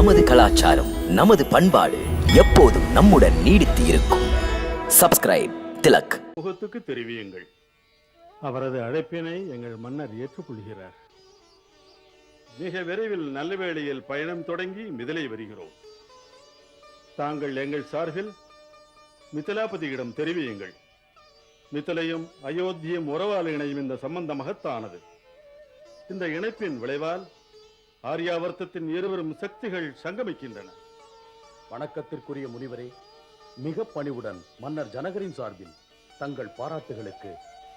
நமது கலாச்சாரம், நமது பண்பாடு எப்போதும் நம்முடன் நீடித்து இருக்கும். சப்ஸ்கிரைப் திலக். முகத்துக்கு தெரிவியுங்கள். அவரது அழைப்பினை எங்கள் மன்னர் ஏற்றுக்கொள்கிறார். மிக விரைவில் நல்லவேளையில் பயணம் தொடங்கி மிதிலை வருகிறோம். தாங்கள் எங்கள் சார்பில் மிதிலாபதியிடம் தெரிவியுங்கள். மிதிலையும் அயோத்தியும் உறவால் இணையும் இந்த சம்பந்த மகத்தானது. இந்த இணைப்பின் விளைவால் ஆரியாவர்த்தத்தின் இருவரும் சக்திகள் சங்கமிக்கின்றன. வணக்கத்திற்குரிய முனிவரே, மிக பணிவுடன் மன்னர் ஜனகரின் சார்பில் தங்கள் பாராட்டுகளுக்கு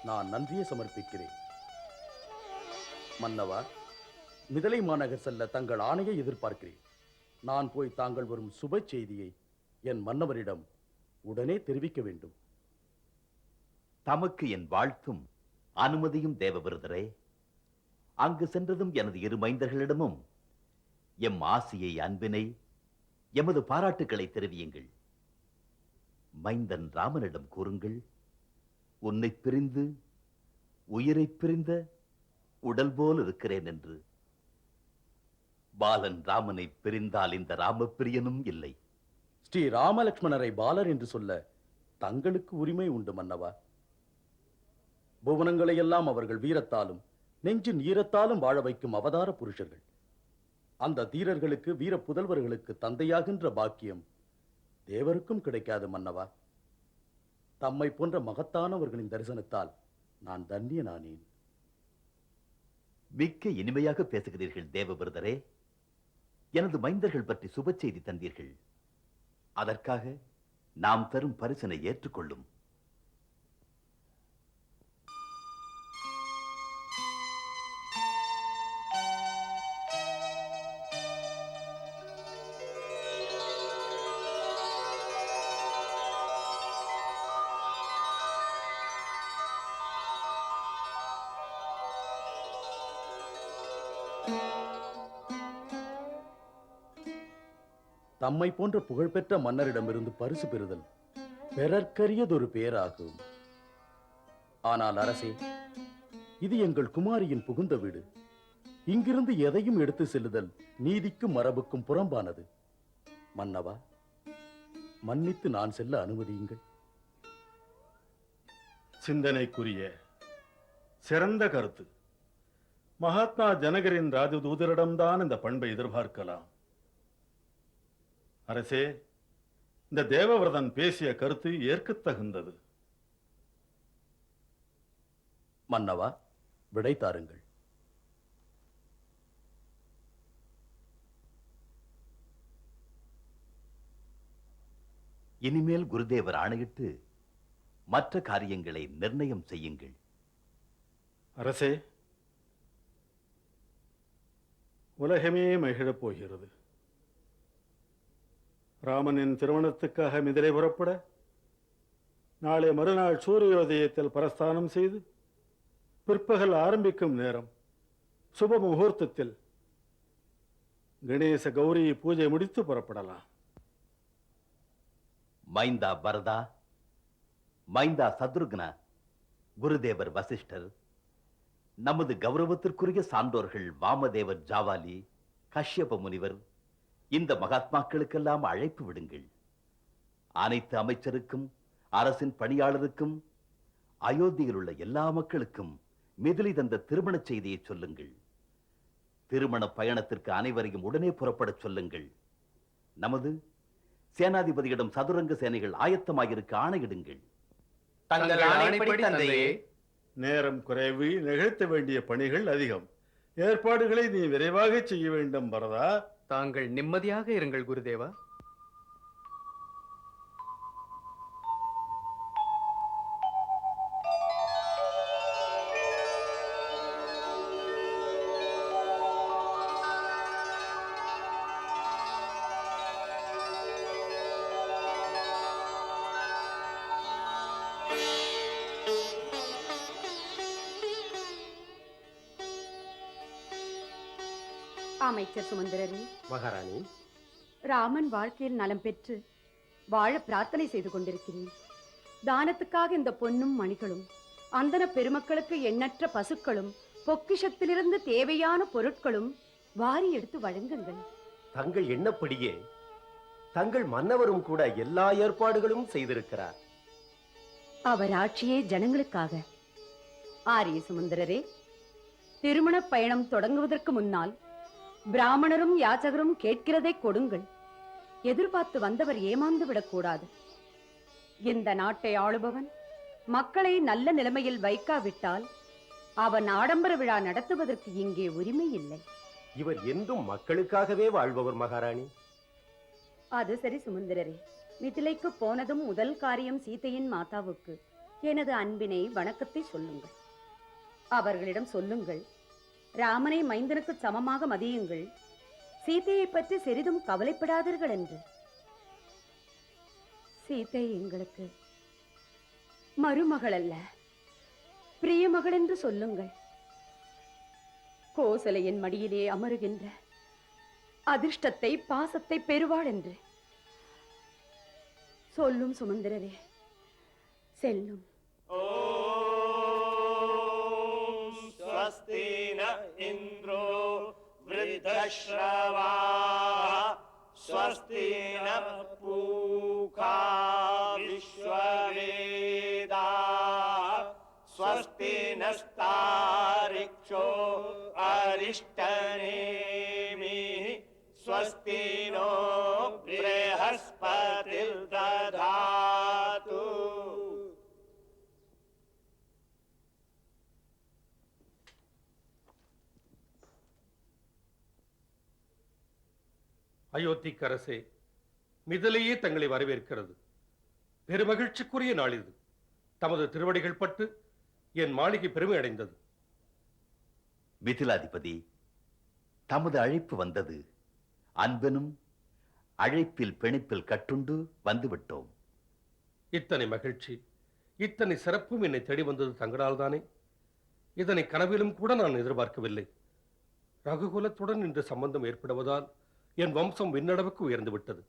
நான் நன்றியை சமர்ப்பிக்கிறேன். மன்னவா, மிதிலை மாநகர் செல்ல தங்கள் ஆணையை எதிர்பார்க்கிறேன். நான் போய் தாங்கள் வரும் சுப செய்தியை என் மன்னவரிடம் உடனே தெரிவிக்க வேண்டும். தமக்கு என் வாழ்த்தும் அனுமதியும் தேவவிரதரே. அங்கு சென்றதும் எனது இரு மைந்தர்களிடமும் எம் ஆசியை, அன்பினை, எமது பாராட்டுக்களை தெரிவியுங்கள். மைந்தன் ராமனிடம் கூறுங்கள், உன்னை பிரிந்து உயிரை பிரிந்த உடல் போல் இருக்கிறேன் என்று. பாலன் ராமனை பிரிந்தால் இந்த ராமப்பிரியனும் இல்லை. ஸ்ரீ ராமலட்சுமணரை பாலர் என்று சொல்ல தங்களுக்கு உரிமை உண்டு மன்னவா. புவனங்களை எல்லாம் அவர்கள் வீரத்தாலும் நெஞ்சின் ஈரத்தாலும் வாழ வைக்கும் அவதார புருஷர்கள். அந்த தீரர்களுக்கு, வீர புதல்வர்களுக்கு தந்தையாகின்ற பாக்கியம் தேவருக்கும் கிடைக்காது மன்னவா. தம்மை போன்ற மகத்தானவர்களின் தரிசனத்தால் நான் தன்யனானேன். மிக்க இனிமையாக பேசுகிறீர்கள் தேவவிரதரே. எனது மைந்தர்கள் பற்றி சுப செய்தி தந்தீர்கள். அதற்காக நாம் தரும் பரிசனை ஏற்றுக்கொள்ளும். தம்மை போன்ற புகழ்பெற்ற மன்னரிடமிருந்து பரிசு பெறுதல் பெறற்கரியதொரு பேராகும். ஆனால் அரசே, இது எங்கள் குமாரியின் புகுந்த வீடு. இங்கிருந்து எதையும் எடுத்து செல்லுதல் நீதிக்கும் மரபுக்கும் புறம்பானது. மன்னவா, மன்னித்து நான் செல்ல அனுமதியுங்கள். சிந்தனைக்குரிய சிறந்த கருத்து. மகாத்மா ஜனகரின் ராஜதூதரிடம்தான் இந்த பண்பை எதிர்பார்க்கலாம். அரசே, இந்த தேவவிரதன் பேசிய கருத்து ஏற்கத்தகுந்தது. மன்னவா, விடை தாருங்கள். இனிமேல் குருதேவர் ஆணையிட்டு மற்ற காரியங்களை நிர்ணயம் செய்யுங்கள். அரசே, உலகமே மகிழப் போகிறது. ராமனின் திருமணத்துக்காக மிதிலை புறப்பட நாளை மறுநாள் சூரியோதயத்தில் பிரஸ்தானம் செய்து பிற்பகல் ஆரம்பிக்கும் நேரம் சுப முகூர்த்தத்தில் கணேச கௌரி பூஜை முடித்து புறப்படலாம். மைந்தா பரதா, மைந்தா சத்ருக்னா, குருதேவர் வசிஷ்டர், நமது கௌரவத்திற்குரிய சான்றோர்கள் வாமதேவர் ஜாவாலி, கஷ்யப முனிவர், இந்த மகாத்மாக்களுக்கெல்லாம் அழைப்பு விடுங்கள். அனைத்து அமைச்சருக்கும், அரசின் பணியாளருக்கும், அயோத்தியில் உள்ள எல்லா மக்களுக்கும் மிதிலை தந்த திருமண செய்தியை சொல்லுங்கள். திருமண பயணத்திற்கு அனைவரையும் உடனே புறப்படச் சொல்லுங்கள். நமது சேனாதிபதியிடம் சதுரங்க சேனைகள் ஆயத்தமாகிருக்க ஆணையிடுங்கள். நேரம் குறைவு, நிகழ்த்த வேண்டிய பணிகள் அதிகம். ஏற்பாடுகளை நீ விரைவாக செய்ய வேண்டும் பரதா. தாங்கள் நிம்மதியாக இருங்கள் குருதேவா. அமைச்சர் சுமந்திரரே, மகாராணி, ராமன் வாழ்க்கையில் நலம் பெற்று வாழ பிரார்த்தனை செய்து கொண்டிருக்கிறேன். தானத்துக்காக இந்த பொன்னும் மணிகளும், அந்தன பெருமக்களுக்கு எண்ணற்ற பசுக்களும், பொக்கிஷத்திலிருந்து தேவையான பொருட்களும் வாரி எடுத்து வழங்குங்கள். தங்கள் எண்ணப்படியே தங்கள் மன்னவரும் கூட எல்லா ஏற்பாடுகளும் செய்திருக்கிறார். அவர் ஆட்சியே ஜனங்களுக்காக. ஆரிய சுமந்திரரே, திருமண பயணம் தொடங்குவதற்கு முன்னால் பிராமணரும் யாச்சகரும் கேட்கிறதை கொடுங்கள். எதிர்பார்த்து வந்தவர் ஏமாந்து விடக்கூடாது. இந்த நாட்டை ஆளுபவன் மக்களை நல்ல நிலைமையில் வைக்காவிட்டால் அவன் ஆடம்பர விழா நடத்துவதற்கு இங்கே உரிமை இல்லை. இவர் என்றும் மக்களுக்காகவே வாழ்பவர் மகாராணி. அது சரி சுமந்திரரே, மிதிலைக்கு போனதும் முதல் காரியம் சீதையின் மாதாவுக்கு எனது அன்பினை வணக்கத்தை சொல்லுங்கள். அவர்களிடம் சொல்லுங்கள், ராமனை மைந்தனுக்கு சமமாக மதியுங்கள், சீதையை பற்றி சிறிதும் கவலைப்படாதீர்கள் என்று. சீதை எங்களுக்கு மருமகள் அல்ல, பிரியமகள் என்று சொல்லுங்கள். கோசலையின் மடியிலே அமருகின்ற அதிர்ஷ்டத்தை பாசத்தை பெறுவாள் என்று சொல்லும் சுமந்திரரே, செல்லும். स्वस्ति न इन्द्रो वृद्धश्रवा स्वस्ति न पूषा विश्ववेदा स्वस्ति नस्तारिक्षो अरिष्टनेमिः स्वस्ति नो बृहस्पतिर्दधातु. அயோத்திக்கரசே, மிதிலையே தங்களை வரவேற்கிறது. பெருமகிழ்ச்சிக்குரிய நாள் இது. தமது திருவடிகள் பட்டு என் மாளிகை பெருமை அடைந்தது. மிதிலாதிபதி, தமது அழைப்பு வந்தது. அன்பனும் அழைப்பில் பிணைப்பில் கட்டுண்டு வந்துவிட்டோம். இத்தனை மகிழ்ச்சி, இத்தனை சிறப்பும் என்னை தேடி வந்தது தங்களால் தானே. இதனை கனவிலும் கூட நான் எதிர்பார்க்கவில்லை. ரகுகுலத்துடன் இன்று சம்பந்தம் ஏற்படுவதால் என் வம்சம் விண்ணளவுக்கு உயர்ந்து விட்டது.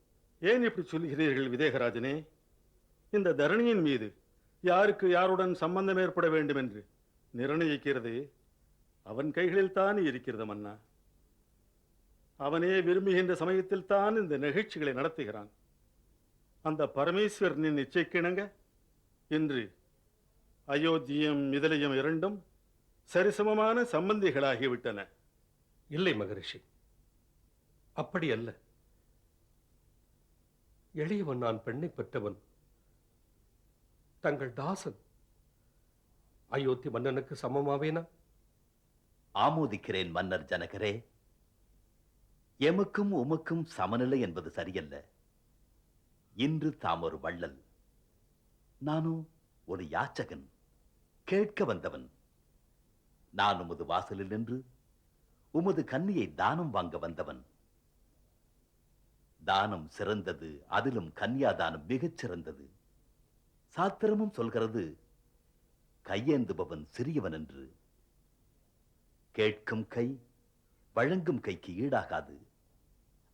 ஏன் இப்படி சொல்கிறீர்கள் விதேகராஜனே? இந்த தரணியின் மீது யாருக்கு யாருடன் சம்பந்தம் ஏற்பட வேண்டும் என்று நிர்ணயிக்கிறதே அவன் கைகளில் தான் இருக்கிறது மன்னா. அவனே விரும்புகின்ற சமயத்தில் தான் இந்த நிகழ்ச்சிகளை நடத்துகிறான். அந்த பரமேஸ்வரனின் இச்சைக்கிணங்க இன்று அயோத்தியம் மிதிலையும் இரண்டும் சரிசமமான சம்பந்திகளாகிவிட்டன. இல்லை மகரிஷி, அப்படி அல்ல. எளியவன் நான், பெண்ணை பெற்றவன். தங்கள் தாசன். அயோத்தி மன்னனுக்கு சமமாவேனா? ஆமோதிக்கிறேன் மன்னர் ஜனகரே. எமக்கும் உமக்கும் சமநிலை என்பது சரியல்ல. இன்று தாம் ஒரு வள்ளல், நானோ ஒரு யாச்சகன், கேட்க வந்தவன். நான் உமது வாசலில் நின்று உமது கன்னியை தானம் வாங்க வந்தவன். தானம் சிறந்தது, அதிலும் கன்னியாதானம் மிகச் சிறந்தது. சாத்திரமும் சொல்கிறது கையேந்துபவன் சிறியவன் என்று. கேட்கும் கை வழங்கும் கைக்கு ஈடாகாது.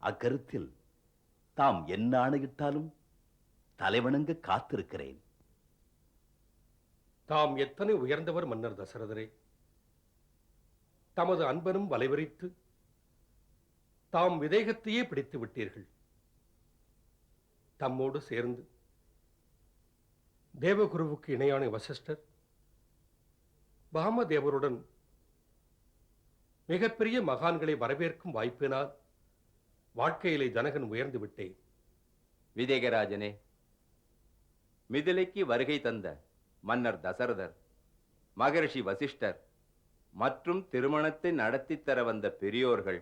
அக்கருத்தில் தாம் என்ன ஆணையிட்டாலும் தலைவணங்க காத்திருக்கிறேன். தாம் எத்தனை உயர்ந்தவர் மன்னர் தசரதரே. தமது அன்பனும் வலைவரித்து தாம் விதேகத்தையே பிடித்து விட்டீர்கள். தம்மோடு சேர்ந்து தேவகுருவுக்கு இணையான வசிஷ்டர், பாமதேவருடன் மிகப்பெரிய மகான்களை வரவேற்கும் வாய்ப்பினால் வாழ்க்கையிலே ஜனகன் உயர்ந்து விட்டேன். விதேகராஜனே, மிதிலைக்கு வருகை தந்த மன்னர் தசரதர், மகரிஷி வசிஷ்டர் மற்றும் திருமணத்தை நடத்தித் தர வந்த பெரியோர்கள்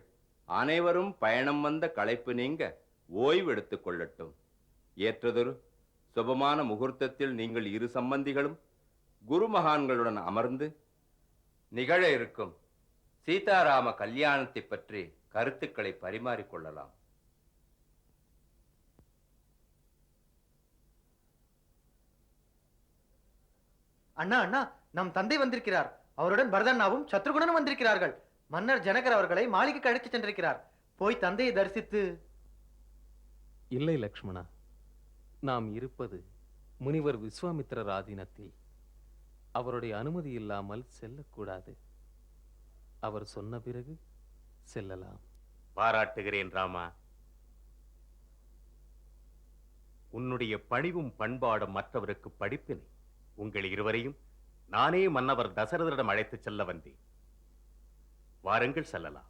அனைவரும் பயணம் வந்த களைப்பு நீங்க ஓய்வு எடுத்துக் கொள்ளட்டும். ஏற்றதொரு சுபமான முகூர்த்தத்தில் நீங்கள் இரு சம்பந்திகளும் குரு மகான்களுடன் அமர்ந்து நிகழ இருக்கும் சீதாராம கல்யாணத்தை பற்றி கருத்துக்களை பரிமாறிக்கொள்ளலாம். அண்ணா அண்ணா, நம் தந்தை வந்திருக்கிறார். அவருடன் பரதண்ணாவும் சத்ருகுணனும் வந்திருக்கிறார்கள். மன்னர் ஜனகர் அவர்களை மாளிகைக்கு அழைத்துச் சென்றிருக்கிறார். போய் தந்தையை தரிசித்து. இல்லை லக்ஷ்மணா, நாம் இருப்பது முனிவர் விஸ்வாமித்திரர் ஆதீனத்தில். அவருடைய அனுமதி இல்லாமல் செல்லக்கூடாது. அவர் சொன்ன பிறகு செல்லலாம். பாராட்டுகிறேன் ராமா. உன்னுடைய பணிவும் பண்பாடும் மற்றவருக்கு படிப்பினை. உங்கள் இருவரையும் நானே மன்னவர் தசரதரிடம் அழைத்துச் செல்ல வந்தேன். வாருங்கள், செல்லலாம்.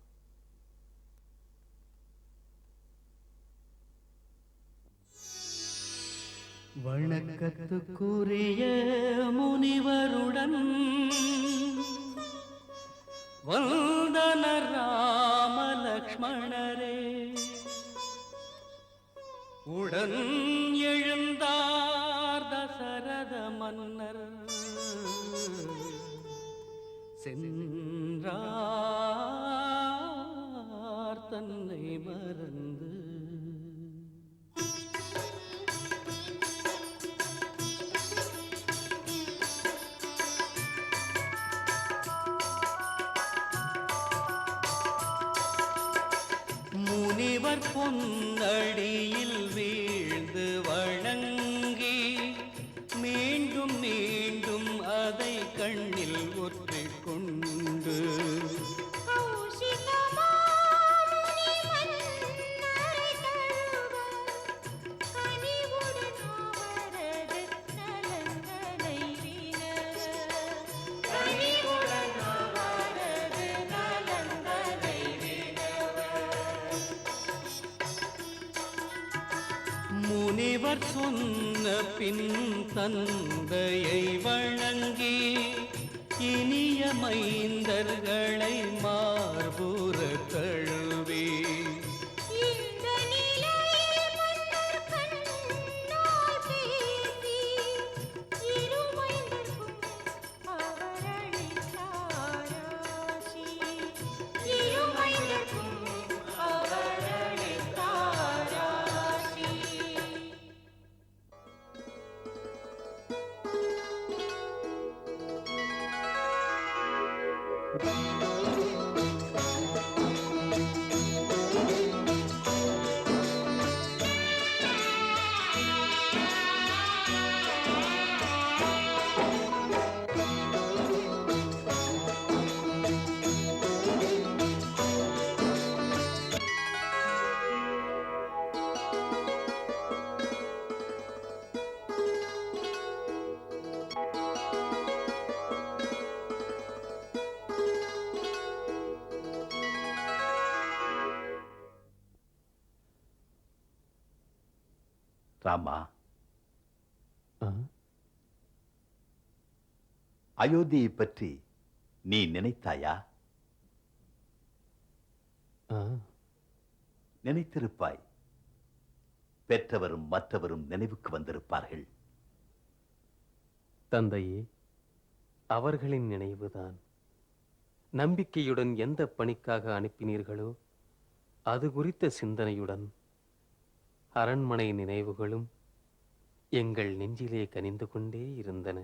வணக்கத்துக்குரிய முனிவருடன் வந்தன ராம லக்ஷ்மணரே, உடன் எழுந்தார் தசரத மன்னர், சென்றார் தன்னை மறந்து. முனிவர் பொன்னடியில் வீழ்ந்து வணங்கி மீண்டும் மீண்டும் அதை கண்ணில் ஒற்றிக் கொண்டு முனிவர் சொன்ன பின் தந்தையை வணங்கி இனிய மைந்தர்களை மார்புற தழுவி ராமா, அயோத்தியை பற்றி நீ நினைத்தாயா? நினைத்திருப்பாய். பெற்றவரும் மற்றவரும் நினைவுக்கு வந்திருப்பார்கள். தந்தையே, அவர்களின் நினைவுதான். நம்பிக்கையுடன் எந்த பணிக்காக அனுப்பினீர்களோ அது குறித்த சிந்தனையுடன் அரண்மனை நினைவுகளும் எங்கள் நெஞ்சிலே கனிந்து கொண்டே இருந்தன.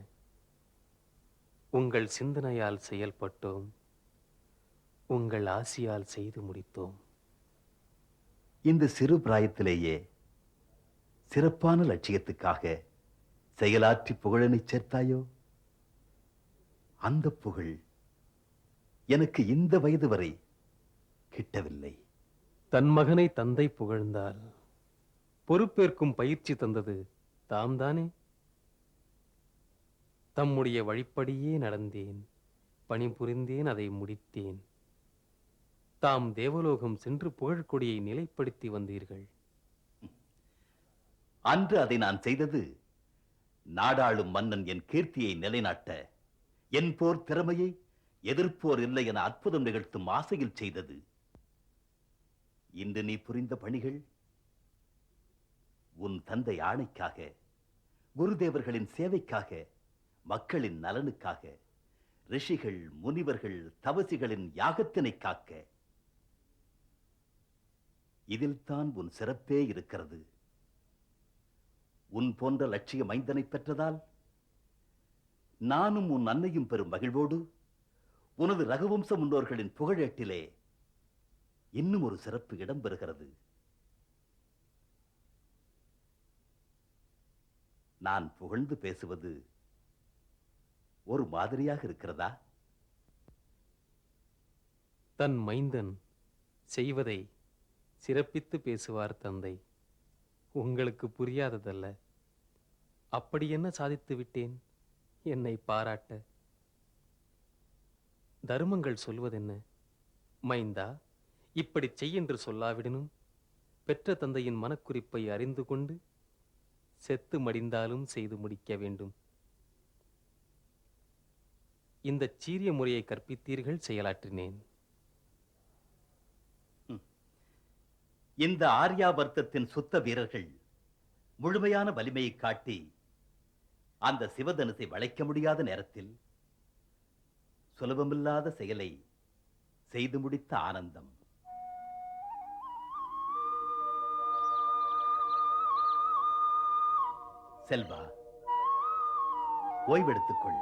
உங்கள் சிந்தனையால் செயல்பட்டோம், உங்கள் ஆசியால் செய்து முடித்தோம். இந்த சிறு பிராயத்திலேயே சிறப்பான லட்சியத்துக்காக செயலாற்றி புகழனை சேர்த்தாயோ? அந்த புகழ் எனக்கு இந்த வயது வரை கிட்டவில்லை. தன் மகனை தந்தை புகழ்ந்தால் பொறுப்பேற்கும் பயிற்சி தந்தது தாம் தானே? தம்முடைய வழிப்படியே நடந்தேன், பணிபுரிந்தேன், அதை முடித்தேன். தாம் தேவலோகம் சென்று புகழ்கொடியை நிலைப்படுத்தி வந்தீர்கள். அன்று அதை நான் செய்தது நாடாளும் மன்னன் என் கீர்த்தியை நிலைநாட்ட, என் போர் திறமையை எதிர்ப்போர் இல்லை என அற்புதம் நிகழ்த்தும் ஆசையில் செய்தது. இன்று நீ புரிந்த பணிகள் உன் தந்தை ஆணைக்காக, குருதேவர்களின் சேவைக்காக, மக்களின் நலனுக்காக, ரிஷிகள் முனிவர்கள் தவசிகளின் யாகத்தினை காக்க. இதில் தான் உன் சிறப்பே இருக்கிறது. உன் போன்ற லட்சிய மைந்தனை பெற்றதால் நானும் உன் அன்னையும் பெறும் மகிழ்வோடு உனது ரகுவம்ச முன்னோர்களின் புகழேட்டிலே இன்னும் ஒரு சிறப்பு இடம் பெறுகிறது. நான் புகழ்ந்து பேசுவது ஒரு மாதிரியாக இருக்கிறதா? தன் மைந்தன் செய்வதை சிறப்பித்து பேசுவார் தந்தை. உங்களுக்கு புரியாததல்ல. அப்படி என்ன சாதித்து விட்டேன் என்னை பாராட்ட? தர்மங்கள் சொல்வதென்ன? மைந்தா, இப்படி செய்யென்று சொல்லாவிடனும் பெற்ற தந்தையின் மனக்குறிப்பை அறிந்து கொண்டு செத்து மடிந்தாலும் செய்து முடிக்க வேண்டும். இந்த சீரிய முறையை கற்பித்தீர்கள், செயலாற்றினேன். இந்த ஆர்யாவர்த்தத்தின் சுத்த வீரர்கள் முழுமையான வலிமையை காட்டி அந்த சிவதனுசை வளைக்க முடியாத நேரத்தில் சுலபமில்லாத செயலை செய்து முடித்த ஆனந்தம். செல்வா, ஓய்வெடுத்துக்கொள்.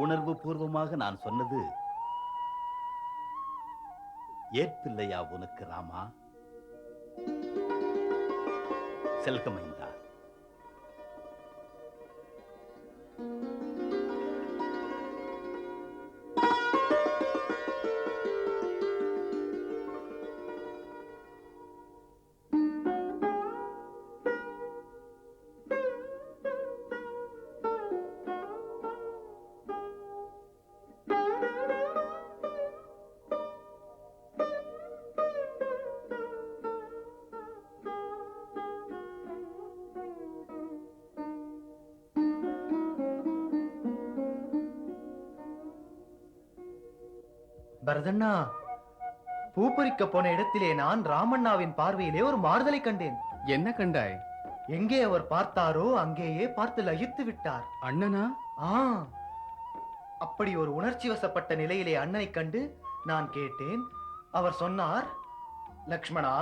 உணர்வு பூர்வமாக நான் சொன்னது ஏற்பில்லையா உனக்கு ராமா? செல்கமைந்தா, பரதண்ணா, பூ பறிக்க போன இடத்திலே நான் ராமண்ணாவின் பார்வையிலே ஒரு மாறுதலை கண்டேன். என்ன கண்டாய்? எங்கே அவர் பார்த்தாரோ அங்கேயே பார்த்து லயித்து விட்டார். அண்ணனா? அப்படி ஒரு உணர்ச்சி வசப்பட்ட நிலையிலே அண்ணனை கண்டு நான் கேட்டேன். அவர் சொன்னார், லக்ஷ்மணா,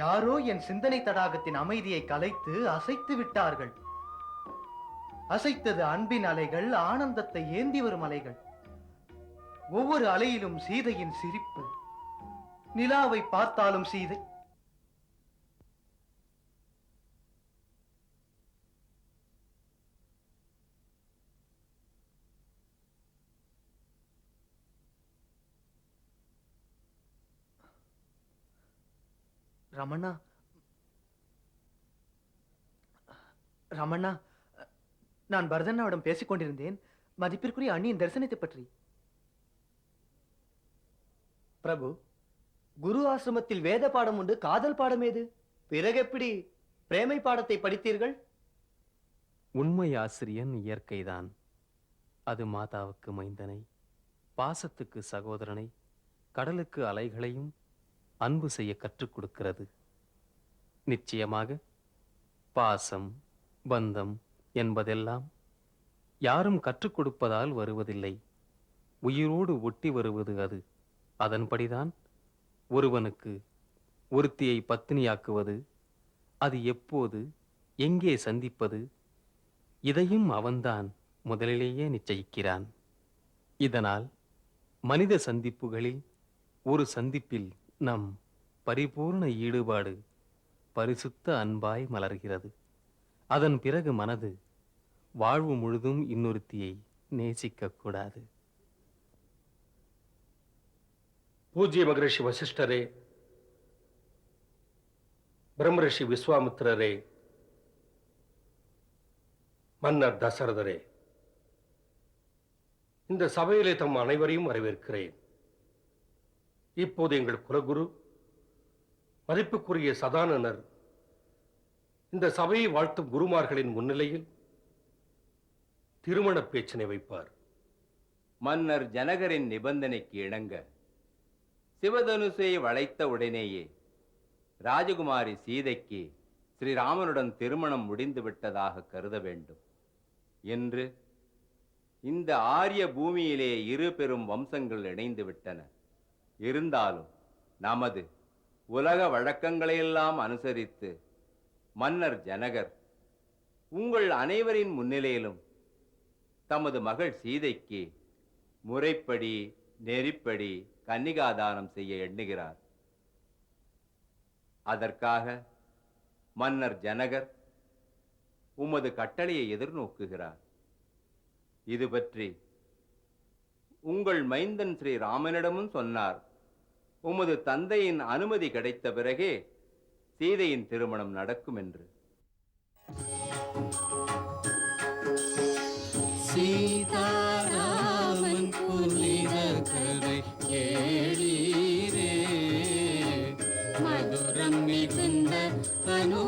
யாரோ என் சிந்தனை தடாகத்தின் அமைதியை கலைத்து அசைத்து விட்டார்கள். அசைத்தது அன்பின் அலைகள், ஆனந்தத்தை ஏந்தி வரும் அலைகள். ஒவ்வொரு அலையிலும் சீதையின் சிரிப்பு. நிலாவை பார்த்தாலும் சீதை. ரமணா, ரமணா, நான் பரதண்ணாவிடம் பேசிக் கொண்டிருந்தேன் மதிப்பிற்குரிய அண்ணியின் தரிசனத்தை பற்றி. பிரபு, குரு ஆசிரமத்தில் வேத பாடம் உண்டு, காதல் பாடம் ஏது? பிறகு எப்படி பிரேமை பாடத்தை படித்தீர்கள்? உண்மை ஆசிரியன் இயற்கைதான். அது மாதாவுக்கு மைந்தனை, பாசத்துக்கு சகோதரனை, கடலுக்கு அலைகளையும் அன்பு செய்ய கற்றுக் கொடுக்கிறது. நிச்சயமாக பாசம், பந்தம் என்பதெல்லாம் யாரும் கற்றுக் கொடுப்பதால் வருவதில்லை. உயிரோடு ஒட்டி வருவது அது. அதன்படிதான் ஒருவனுக்கு ஒருத்தியை பத்தினியாக்குவது, அது எப்போது எங்கே சந்திப்பது, இதையும் அவன்தான் முதலிலேயே நிச்சயிக்கிறான். இதனால் மனித சந்திப்புகளில் ஒரு சந்திப்பில் நம் பரிபூர்ண ஈடுபாடு பரிசுத்த அன்பாய் மலர்கிறது. அதன் பிறகு மனது வாழ்வு முழுதும் இன்னொருத்தியை நேசிக்க கூடாது. பூஜ்ய மகரிஷி வசிஷ்டரே, பிரம்மரிஷி விஸ்வாமித்திரரே, மன்னர் தசரதரே, இந்த சபையிலே தம் அனைவரையும் வரவேற்கிறேன். இப்போது எங்கள் குலகுரு மதிப்புக்குரிய சதானனர் இந்த சபையை வாழ்த்தும் குருமார்களின் முன்னிலையில் திருமண பேச்சினை வைப்பார். மன்னர் ஜனகரின் நிபந்தனைக்கு இணங்க சிவதனுசை வளைத்த உடனேயே ராஜகுமாரி சீதைக்கு ஸ்ரீராமனுடன் திருமணம் முடிந்து விட்டதாக கருத வேண்டும். என்று இந்த ஆரிய பூமியிலே இரு பெரும் வம்சங்கள் இணைந்து விட்டன. இருந்தாலும் நமது உலக வழக்கங்களையெல்லாம் அனுசரித்து மன்னர் ஜனகர் உங்கள் அனைவரின் முன்னிலையிலும் தமது மகள் சீதைக்கு முறைப்படி நெறிப்படி கன்னிகாதானம் செய்ய எண்ணுகிறார். அதற்காக மன்னர் ஜனகர் உமது கட்டளையை எதிர்நோக்குகிறார். இது பற்றி உங்கள் மைந்தன் ஸ்ரீ ராமனிடமும் சொன்னார். உமது தந்தையின் அனுமதி கிடைத்த பிறகே சீதையின் திருமணம் நடக்கும் என்று. சீதாராமன் புனித கதை கேளீரே, மதுரம் மிகுந்த அனு